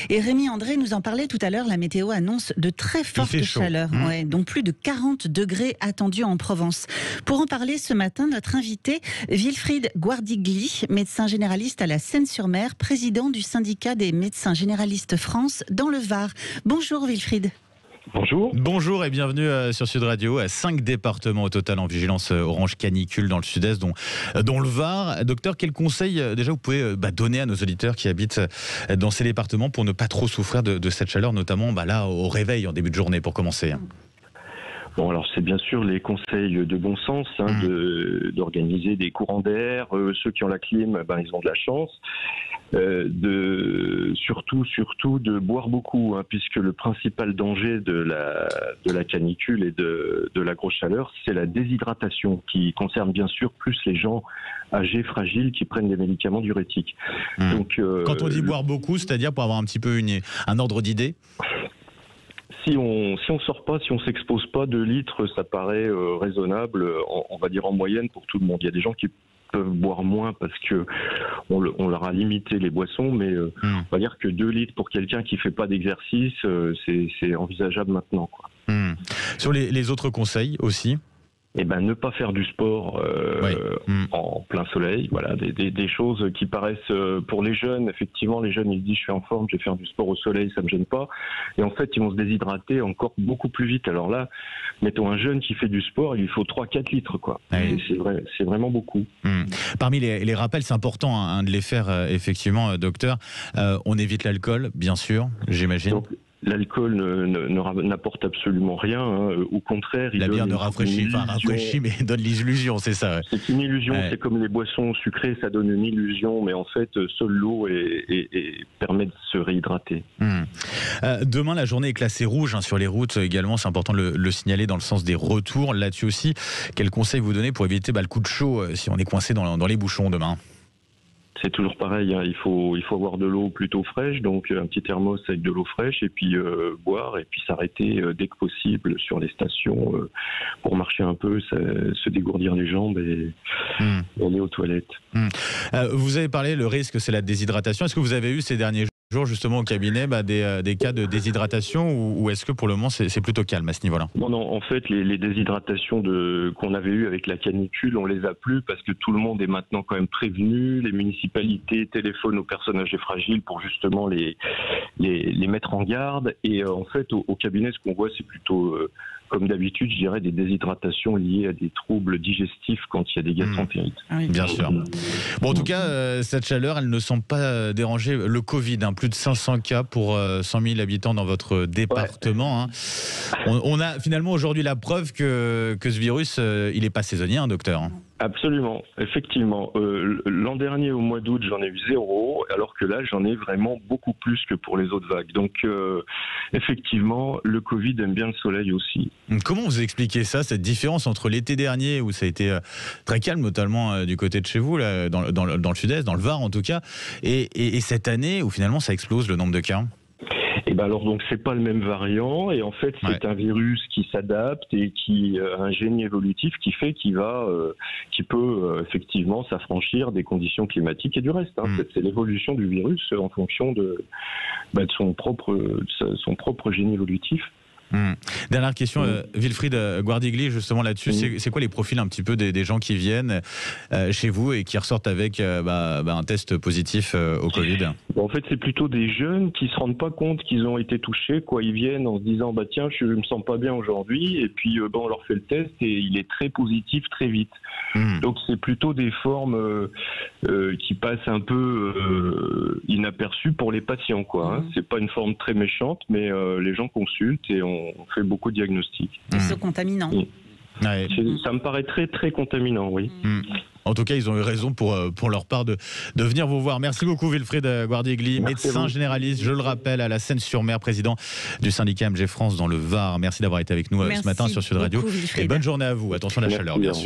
Et Rémi André nous en parlait tout à l'heure, la météo annonce de très fortes chaleurs, donc plus de 40 degrés attendus en Provence. Pour en parler ce matin, notre invité, Wilfried Guardigli, médecin généraliste à la Seine-sur-Mer, président du syndicat des médecins généralistes France dans le Var. Bonjour Wilfried. Bonjour. Bonjour et bienvenue sur Sud Radio. 5 départements au total en vigilance orange canicule dans le sud-est, dont le Var. Docteur, quels conseils déjà vous pouvez donner à nos auditeurs qui habitent dans ces départements pour ne pas trop souffrir de cette chaleur, notamment là au réveil en début de journée pour commencer? Bon, alors c'est bien sûr les conseils de bon sens d'organiser des courants d'air. Ceux qui ont la clim, ils ont de la chance. Surtout de boire beaucoup, puisque le principal danger de la canicule et de la grosse chaleur, c'est la déshydratation, qui concerne bien sûr plus les gens âgés, fragiles, qui prennent des médicaments diurétiques. Donc, quand on dit boire beaucoup, c'est-à-dire pour avoir un petit peu un ordre d'idée? Si on sort pas, si on s'expose pas, 2 litres, ça paraît raisonnable, on va dire en moyenne pour tout le monde. Il y a des gens qui peuvent boire moins parce que on leur a limité les boissons, mais on va dire que 2 litres pour quelqu'un qui fait pas d'exercice, c'est envisageable maintenant, quoi. Sur les autres conseils aussi? Ne pas faire du sport en plein soleil, voilà, des choses qui paraissent pour les jeunes. Effectivement, les jeunes ils se disent je suis en forme, je vais faire du sport au soleil, ça me gêne pas. Et en fait, ils vont se déshydrater encore beaucoup plus vite. Alors là, mettons un jeune qui fait du sport, il lui faut 3-4 litres, quoi. C'est vraiment beaucoup. Parmi les rappels, c'est important de les faire effectivement, docteur. On évite l'alcool, bien sûr, j'imagine. Donc, l'alcool n'apporte absolument rien, au contraire. La bière ne rafraîchit, mais donne l'illusion, c'est ça. C'est une illusion, c'est comme les boissons sucrées, ça donne une illusion, mais en fait, seule l'eau permet de se réhydrater. Demain, la journée est classée rouge sur les routes également, c'est important de le signaler dans le sens des retours. Là-dessus aussi, quel conseil vous donnez pour éviter le coup de chaud si on est coincé dans les bouchons demain? C'est toujours pareil, il faut avoir de l'eau plutôt fraîche, donc un petit thermos avec de l'eau fraîche et puis boire et puis s'arrêter dès que possible sur les stations pour marcher un peu, se dégourdir les jambes et aller aux toilettes. Vous avez parlé, le risque c'est la déshydratation. Est-ce que vous avez eu ces derniers jours justement au cabinet des cas de déshydratation ou est-ce que pour le moment c'est plutôt calme à ce niveau-là? Non, en fait les déshydratations qu'on avait eues avec la canicule, on les a plus parce que tout le monde est maintenant quand même prévenu. Les municipalités téléphonent aux personnes âgées fragiles pour justement les mettre en garde. Et en fait au cabinet ce qu'on voit c'est plutôt comme d'habitude, je dirais des déshydratations liées à des troubles digestifs quand il y a des gastroentérites. Bien sûr. Bon, en tout cas, cette chaleur, elle ne semble pas déranger le Covid. Plus de 500 cas pour 100 000 habitants dans votre département. On a finalement aujourd'hui la preuve que ce virus, il n'est pas saisonnier, docteur. Absolument, effectivement. L'an dernier, au mois d'août, j'en ai eu 0, alors que là, j'en ai vraiment beaucoup plus que pour les autres vagues. Donc, effectivement, le Covid aime bien le soleil aussi. Comment vous expliquez ça, cette différence entre l'été dernier, où ça a été très calme, notamment du côté de chez vous, là, dans le sud-est, dans le Var en tout cas, et cette année, où finalement ça explose le nombre de cas? Alors donc c'est pas le même variant et en fait c'est un virus qui s'adapte et qui a un génie évolutif qui fait qu'il peut effectivement s'affranchir des conditions climatiques et du reste. C'est l'évolution du virus en fonction de son propre génie évolutif. Dernière question, Wilfried Guardigli, justement là-dessus, c'est quoi les profils un petit peu des gens qui viennent chez vous et qui ressortent avec un test positif au Covid? En fait, c'est plutôt des jeunes qui se rendent pas compte qu'ils ont été touchés, quoi. Ils viennent en se disant tiens, je me sens pas bien aujourd'hui, et puis on leur fait le test et il est très positif très vite. Donc c'est plutôt des formes qui passent un peu inaperçues pour les patients, quoi. C'est pas une forme très méchante, mais les gens consultent et on fait beaucoup de diagnostics. Et c'est contaminant. Ça me paraît très très contaminant, oui. En tout cas, ils ont eu raison pour leur part de venir vous voir. Merci beaucoup, Wilfried Guardigli, médecin généraliste, je le rappelle, à la Seine-sur-Mer, président du syndicat MG France dans le Var. Merci d'avoir été avec nous ce matin sur Sud Radio. Et bonne journée à vous. Attention à la chaleur, bien sûr.